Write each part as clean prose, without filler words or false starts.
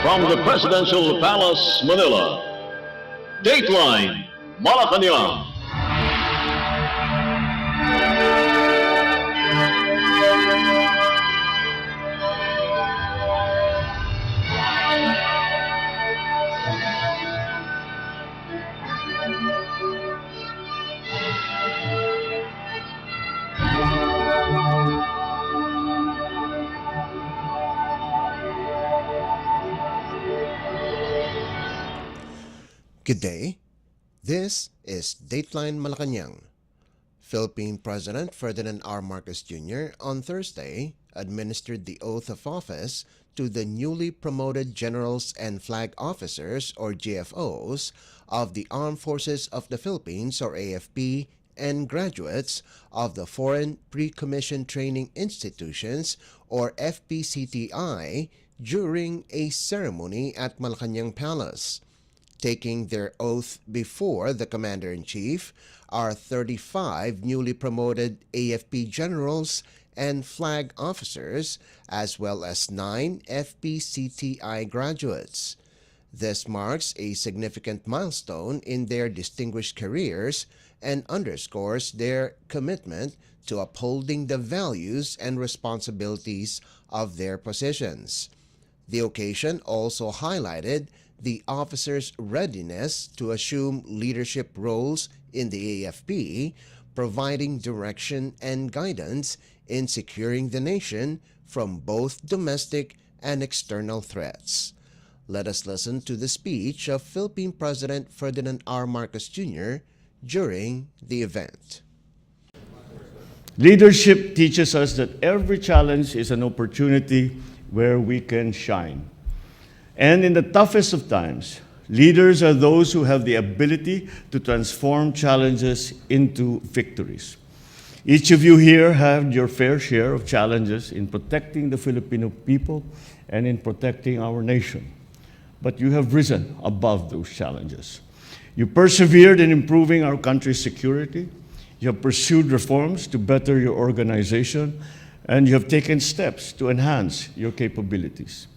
From the Presidential Palace, Manila, Dateline Malacañang. Good day. This is Dateline Malacañang. Philippine President Ferdinand R. Marcos Jr. on Thursday administered the oath of office to the newly promoted generals and flag officers or GFOs of the Armed Forces of the Philippines or AFP and graduates of the Foreign Pre-Commissioned Training Institutions or FPCTI during a ceremony at Malacañang Palace. Taking their oath before the Commander-in-Chief are 35 newly promoted AFP generals and flag officers, as well as 9 FPCTI graduates. This marks a significant milestone in their distinguished careers and underscores their commitment to upholding the values and responsibilities of their positions. The occasion also highlighted the officers' readiness to assume leadership roles in the AFP, providing direction and guidance in securing the nation from both domestic and external threats. Let us listen to the speech of Philippine President Ferdinand R. Marcos Jr. during the event. Leadership teaches us that every challenge is an opportunity where we can shine. And in the toughest of times, leaders are those who have the ability to transform challenges into victories. Each of you here had your fair share of challenges in protecting the Filipino people and in protecting our nation. But you have risen above those challenges. You persevered in improving our country's security. You have pursued reforms to better your organization, and you have taken steps to enhance your capabilities.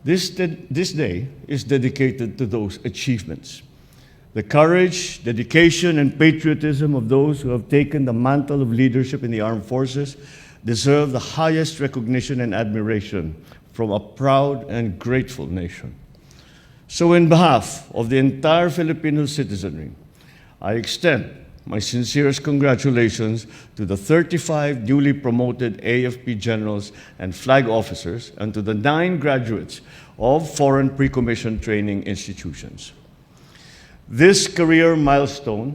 This day is dedicated to those achievements. The courage, dedication, and patriotism of those who have taken the mantle of leadership in the armed forces deserve the highest recognition and admiration from a proud and grateful nation. So in behalf of the entire Filipino citizenry, I extend my sincerest congratulations to the 35 newly promoted AFP generals and flag officers and to the 9 graduates of foreign pre-commissioned training institutions. This career milestone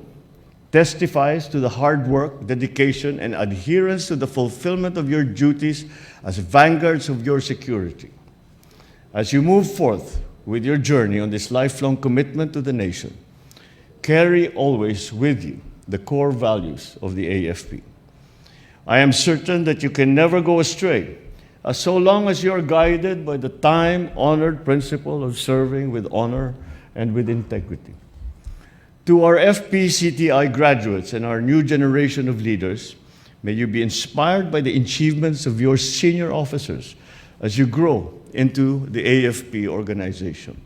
testifies to the hard work, dedication, and adherence to the fulfillment of your duties as vanguards of your security. As you move forth with your journey on this lifelong commitment to the nation, carry always with you the core values of the AFP. I am certain that you can never go astray, so long as you are guided by the time-honored principle of serving with honor and with integrity. To our FPCTI graduates and our new generation of leaders, may you be inspired by the achievements of your senior officers as you grow into the AFP organization.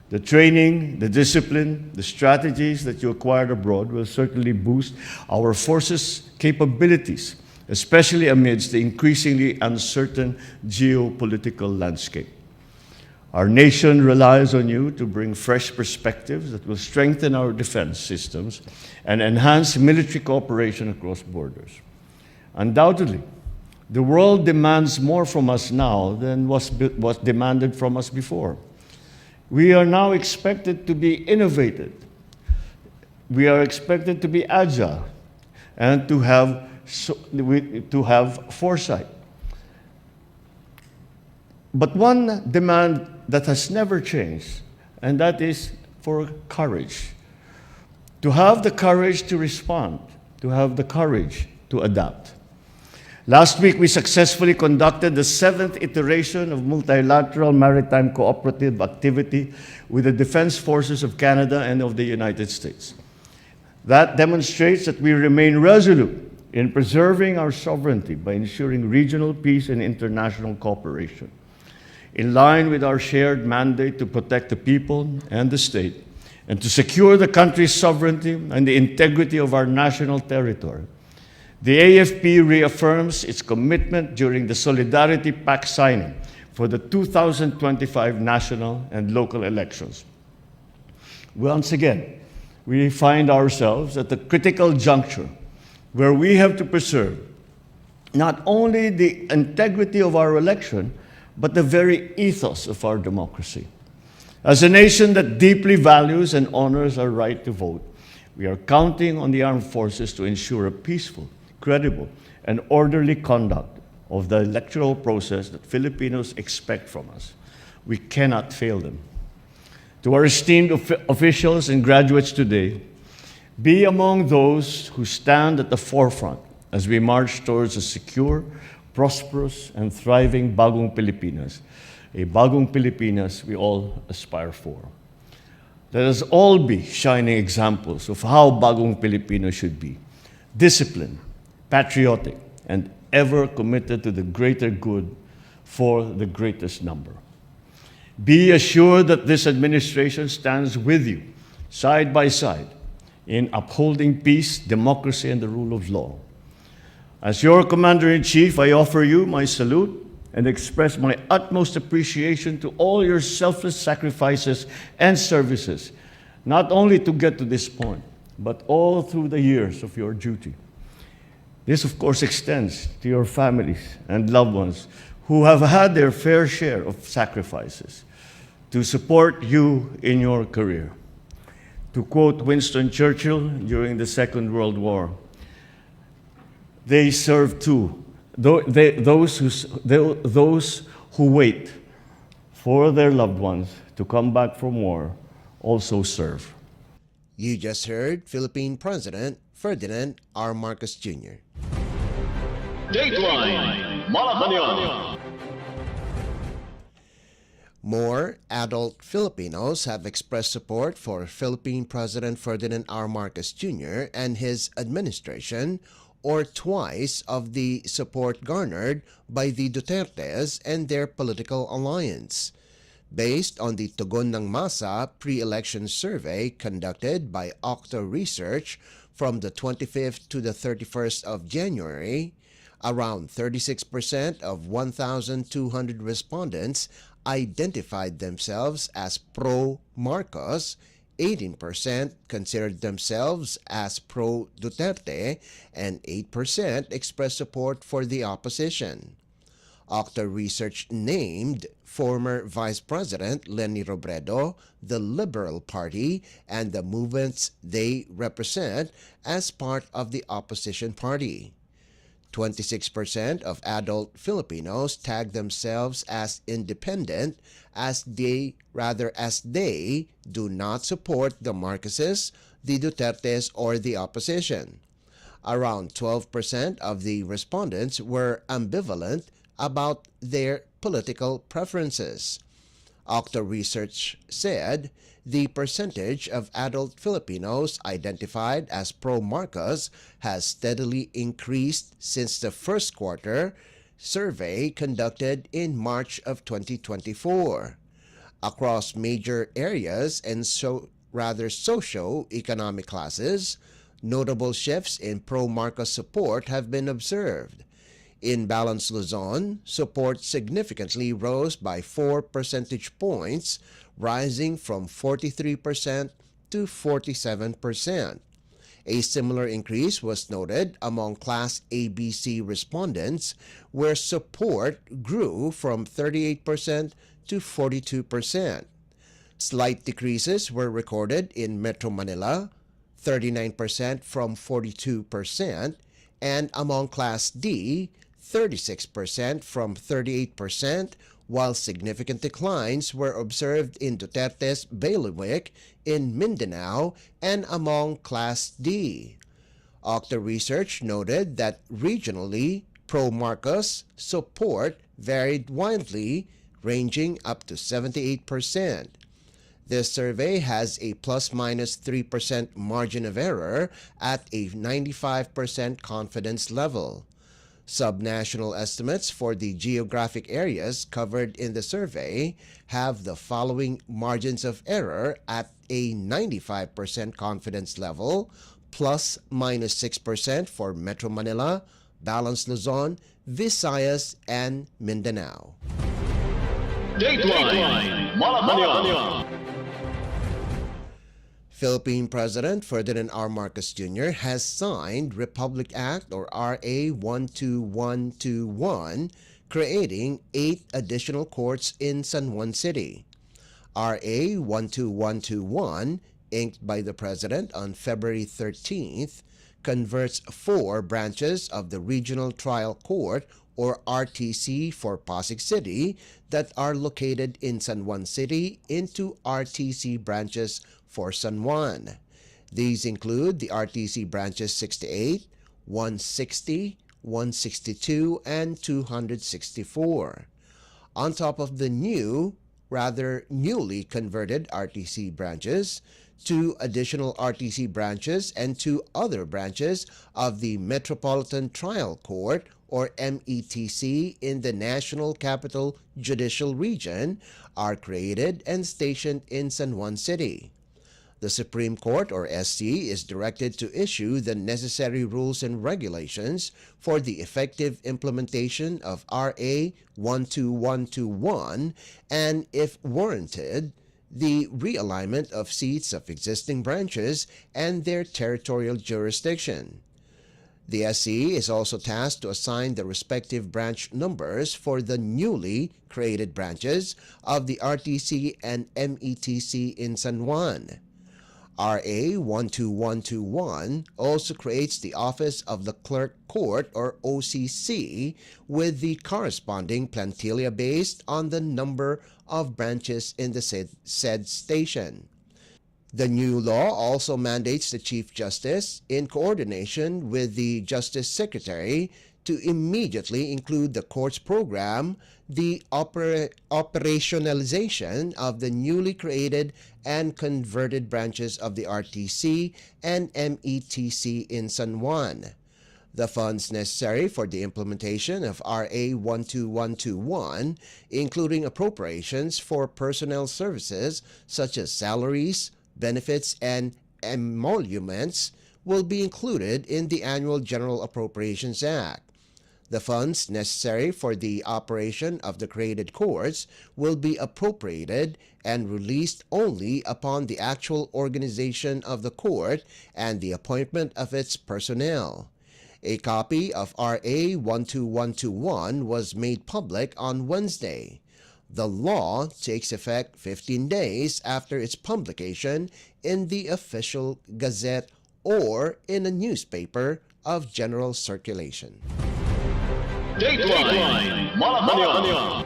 The training, the discipline, the strategies that you acquired abroad will certainly boost our forces' capabilities, especially amidst the increasingly uncertain geopolitical landscape. Our nation relies on you to bring fresh perspectives that will strengthen our defense systems and enhance military cooperation across borders. Undoubtedly, the world demands more from us now than was demanded from us before. We are now expected to be innovative. We are expected to be agile and to have foresight. But one demand that has never changed, and that is for courage. To have the courage to respond, to have the courage to adapt. Last week, we successfully conducted the 7th iteration of multilateral maritime cooperative activity with the Defense Forces of Canada and of the United States. That demonstrates that we remain resolute in preserving our sovereignty by ensuring regional peace and international cooperation. in line with our shared mandate to protect the people and the state, and to secure the country's sovereignty and the integrity of our national territory. The AFP reaffirms its commitment during the Solidarity Pact signing for the 2025 national and local elections. Once again, we find ourselves at the critical juncture where we have to preserve not only the integrity of our election, but the very ethos of our democracy. As a nation that deeply values and honors our right to vote, we are counting on the armed forces to ensure a peaceful, credible, and orderly conduct of the electoral process that Filipinos expect from us. We cannot fail them. To our esteemed officials and graduates today, be among those who stand at the forefront as we march towards a secure, prosperous, and thriving Bagong Pilipinas, a Bagong Pilipinas we all aspire for. Let us all be shining examples of how Bagong Pilipinas should be: disciplined, patriotic, and ever committed to the greater good for the greatest number. Be assured that this administration stands with you, side by side, in upholding peace, democracy, and the rule of law. As your Commander-in-Chief, I offer you my salute and express my utmost appreciation to all your selfless sacrifices and services, not only to get to this point, but all through the years of your duty. This, of course, extends to your families and loved ones who have had their fair share of sacrifices to support you in your career. To quote Winston Churchill during the Second World War, they serve too. Those who wait for their loved ones to come back from war also serve. You just heard Philippine President Ferdinand R. Marcos Jr. Dateline Malacañang. More adult Filipinos have expressed support for Philippine President Ferdinand R. Marcos Jr. and his administration, or twice of the support garnered by the Dutertes and their political alliance. Based on the Tugon ng Masa pre-election survey conducted by Octa Research from the 25th to the 31st of January, around 36% of 1,200 respondents identified themselves as pro-Marcos, 18% considered themselves as pro-Duterte, and 8% expressed support for the opposition. Octa Research named former Vice President Leni Robredo, the Liberal Party, and the movements they represent as part of the opposition party. 26% of adult Filipinos tag themselves as independent as they do not support the Marcoses, the Dutertes, or the opposition. Around 12% of the respondents were ambivalent about their political preferences. Octa Research said the percentage of adult Filipinos identified as pro-Marcos has steadily increased since the first quarter survey conducted in March of 2024. Across major areas and socio-economic classes, notable shifts in pro-Marcos support have been observed. In Balanced Luzon, support significantly rose by 4 percentage points, rising from 43% to 47%. A similar increase was noted among Class ABC respondents, where support grew from 38% to 42%. Slight decreases were recorded in Metro Manila, 39% from 42%, and among Class D, 36% from 38%, while significant declines were observed in Duterte's bailiwick in Mindanao and among Class D. Octa Research noted that regionally, pro-Marcos support varied widely, ranging up to 78%. This survey has a plus-minus 3% margin of error at a 95% confidence level. Subnational estimates for the geographic areas covered in the survey have the following margins of error at a 95% confidence level, plus minus 6% for Metro Manila, Balanced Luzon, Visayas, and Mindanao. Dateline Malacañang. Philippine President Ferdinand R. Marcos Jr. has signed Republic Act or RA 12121, creating 8 additional courts in San Juan City. RA 12121, inked by the President on February 13th, converts 4 branches of the Regional Trial Court or RTC for Pasig City that are located in San Juan City into RTC branches for San Juan. These include the RTC branches 68, 160, 162, and 264. On top of the newly converted RTC branches, 2 additional RTC branches and 2 other branches of the Metropolitan Trial Court or METC in the National Capital Judicial Region are created and stationed in San Juan City. The Supreme Court or SC is directed to issue the necessary rules and regulations for the effective implementation of RA 12121 and, if warranted, the realignment of seats of existing branches and their territorial jurisdiction. The SC is also tasked to assign the respective branch numbers for the newly created branches of the RTC and METC in San Juan. RA 12121 also creates the Office of the Clerk Court or OCC with the corresponding plantilla based on the number of branches in the said station. The new law also mandates the Chief Justice, in coordination with the Justice Secretary, to immediately include the court's program the operationalization of the newly created and converted branches of the RTC and METC in San Juan. The funds necessary for the implementation of RA 12121, including appropriations for personnel services such as salaries, benefits, and emoluments, will be included in the Annual General Appropriations Act. The funds necessary for the operation of the created courts will be appropriated and released only upon the actual organization of the court and the appointment of its personnel. A copy of RA 12121 was made public on Wednesday. The law takes effect 15 days after its publication in the official gazette or in a newspaper of general circulation. Dateline Malacañang.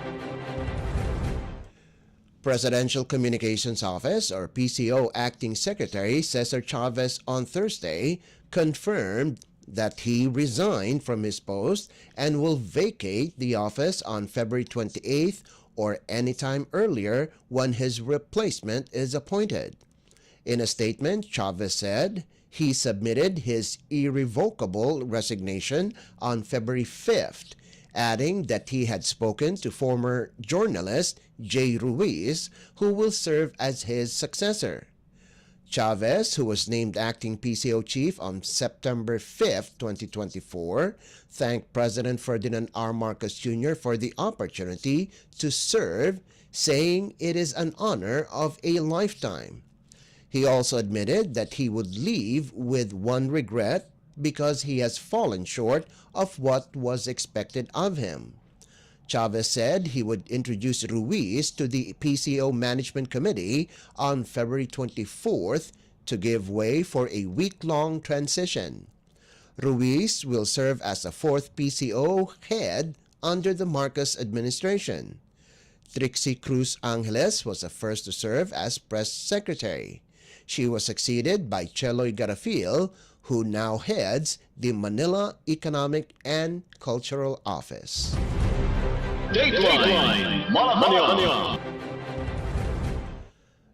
Presidential Communications Office or PCO Acting Secretary Cesar Chavez on Thursday confirmed that he resigned from his post and will vacate the office on February 28th or anytime earlier when his replacement is appointed. In a statement, Chavez said he submitted his irrevocable resignation on February 5th, adding that he had spoken to former journalist Jay Ruiz, who will serve as his successor. Chavez, who was named acting PCO chief on September 5, 2024, thanked President Ferdinand R. Marcos Jr. for the opportunity to serve, saying it is an honor of a lifetime. He also admitted that he would leave with one regret because he has fallen short of what was expected of him. Chavez said he would introduce Ruiz to the PCO Management Committee on February 24th to give way for a week-long transition. Ruiz will serve as the 4th PCO head under the Marcos administration. Trixie Cruz Angeles was the first to serve as press secretary. She was succeeded by Cheloy Garafil, who now heads the Manila Economic and Cultural Office. Dateline Malacañang.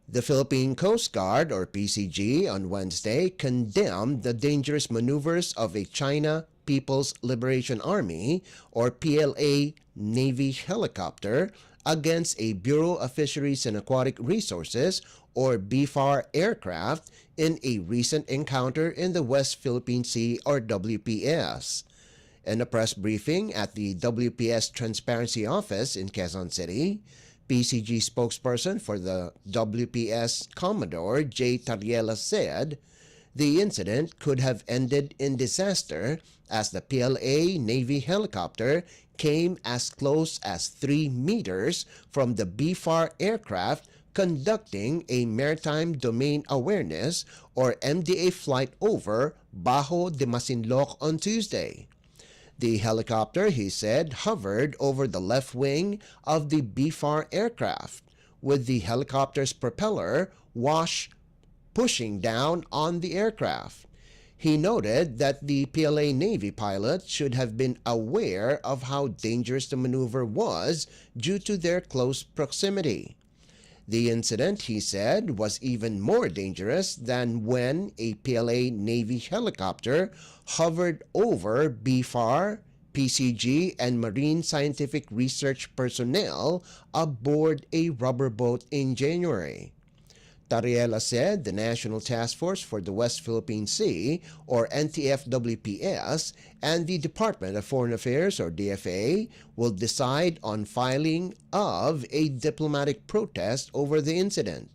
The Philippine Coast Guard or PCG on Wednesday condemned the dangerous maneuvers of a China People's Liberation Army or PLA Navy helicopter against a Bureau of Fisheries and Aquatic Resources or BFAR aircraft in a recent encounter in the West Philippine Sea or WPS. In a press briefing at the WPS Transparency Office in Quezon City, PCG spokesperson for the WPS Commodore J. Tariela said, the incident could have ended in disaster as the PLA Navy helicopter came as close as 3 meters from the BFAR aircraft conducting a Maritime Domain Awareness or MDA flight over Bajo de Masinloc on Tuesday. The helicopter, he said, hovered over the left wing of the BFAR aircraft, with the helicopter's propeller wash pushing down on the aircraft. He noted that the PLA Navy pilot should have been aware of how dangerous the maneuver was due to their close proximity. The incident, he said, was even more dangerous than when a PLA Navy helicopter hovered over BFAR, PCG, and Marine Scientific Research personnel aboard a rubber boat in January. Tariela said the National Task Force for the West Philippine Sea, or NTF-WPS, and the Department of Foreign Affairs, or DFA, will decide on filing of a diplomatic protest over the incident.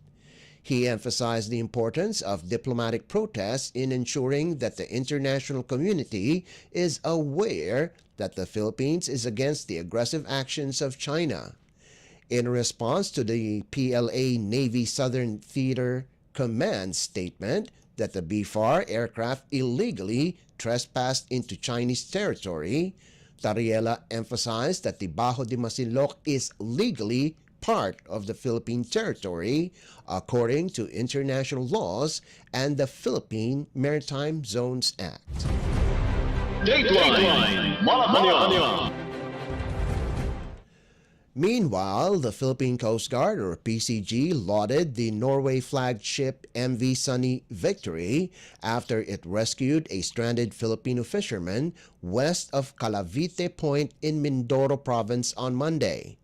He emphasized the importance of diplomatic protests in ensuring that the international community is aware that the Philippines is against the aggressive actions of China. In response to the PLA Navy Southern Theater Command statement that the BFAR aircraft illegally trespassed into Chinese territory, Tariela emphasized that the Bajo de Masinloc is legally part of the Philippine territory according to international laws and the Philippine Maritime Zones Act. Dateline Malacañang. Meanwhile, the Philippine Coast Guard, or PCG, lauded the Norway flagged ship MV Sunny Victory after it rescued a stranded Filipino fisherman west of Calavite Point in Mindoro Province on Monday.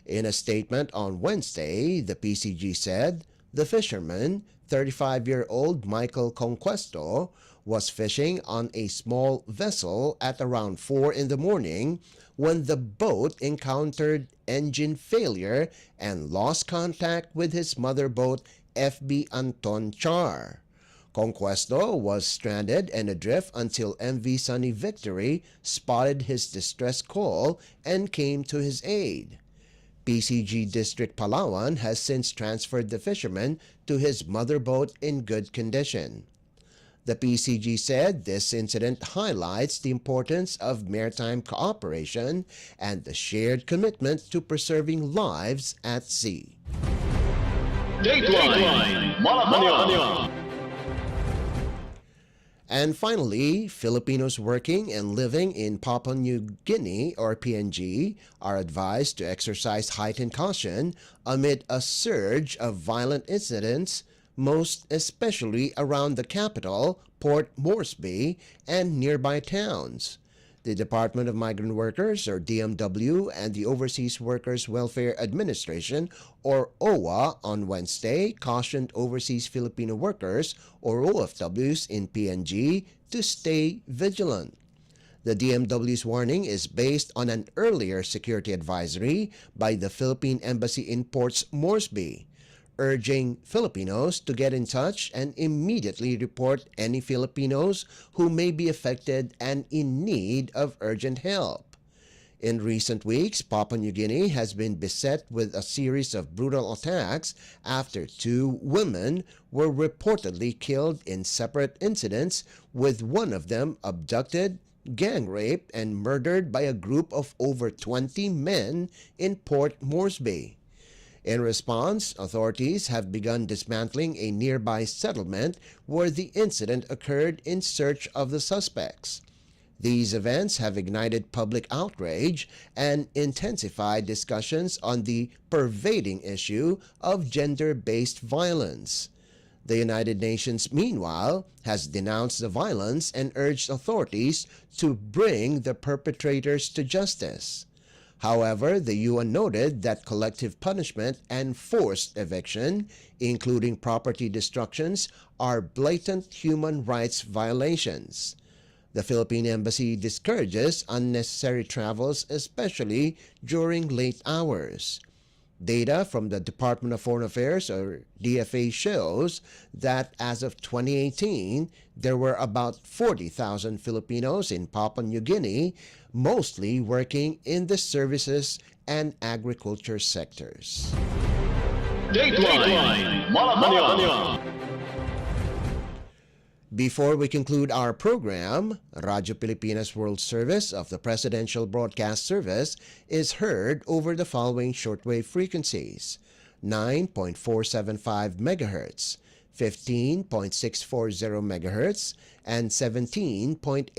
In a statement on Wednesday, the PCG said the fisherman, 35-year-old Michael Conquesto, was fishing on a small vessel at around 4 in the morning when the boat encountered engine failure and lost contact with his mother boat FB Anton Char. Conquesto was stranded and adrift until MV Sunny Victory spotted his distress call and came to his aid. PCG District Palawan has since transferred the fisherman to his mother boat in good condition. The PCG said this incident highlights the importance of maritime cooperation and the shared commitment to preserving lives at sea. Dateline Malacañang. And finally, Filipinos working and living in Papua New Guinea, or PNG, are advised to exercise heightened caution amid a surge of violent incidents, most especially around the capital, Port Moresby, and nearby towns. The Department of Migrant Workers, or DMW, and the Overseas Workers Welfare Administration, or OWA, on Wednesday cautioned overseas Filipino workers, or OFWs, in PNG to stay vigilant. The DMW's warning is based on an earlier security advisory by the Philippine Embassy in Port Moresby, urging Filipinos to get in touch and immediately report any Filipinos who may be affected and in need of urgent help. In recent weeks, Papua New Guinea has been beset with a series of brutal attacks after 2 women were reportedly killed in separate incidents, with one of them abducted, gang raped, and murdered by a group of over 20 men in Port Moresby. In response, authorities have begun dismantling a nearby settlement where the incident occurred in search of the suspects. These events have ignited public outrage and intensified discussions on the pervading issue of gender-based violence. The United Nations, meanwhile, has denounced the violence and urged authorities to bring the perpetrators to justice. However, the UN noted that collective punishment and forced eviction, including property destructions, are blatant human rights violations. The Philippine Embassy discourages unnecessary travels, especially during late hours. Data from the Department of Foreign Affairs, or DFA, shows that as of 2018, there were about 40,000 Filipinos in Papua New Guinea, mostly working in the services and agriculture sectors. Dateline Malacañang. Before we conclude our program, Radyo Pilipinas World Service of the Presidential Broadcast Service is heard over the following shortwave frequencies: 9.475 MHz, 15.640 MHz, and 17.820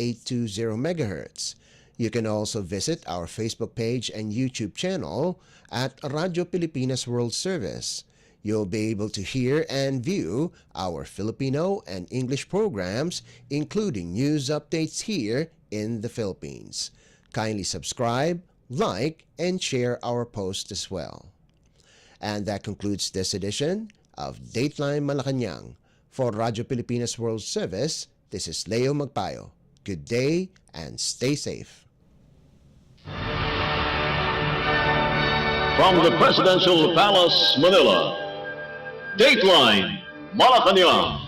MHz. You can also visit our Facebook page and YouTube channel at Radyo Pilipinas World Service. You'll be able to hear and view our Filipino and English programs, including news updates here in the Philippines. Kindly subscribe, like, and share our posts as well. And that concludes this edition of Dateline Malacañang. For Radyo Pilipinas World Service, this is Leo Magpayo. Good day and stay safe. From the Presidential Palace, Manila, Dateline Malacañang.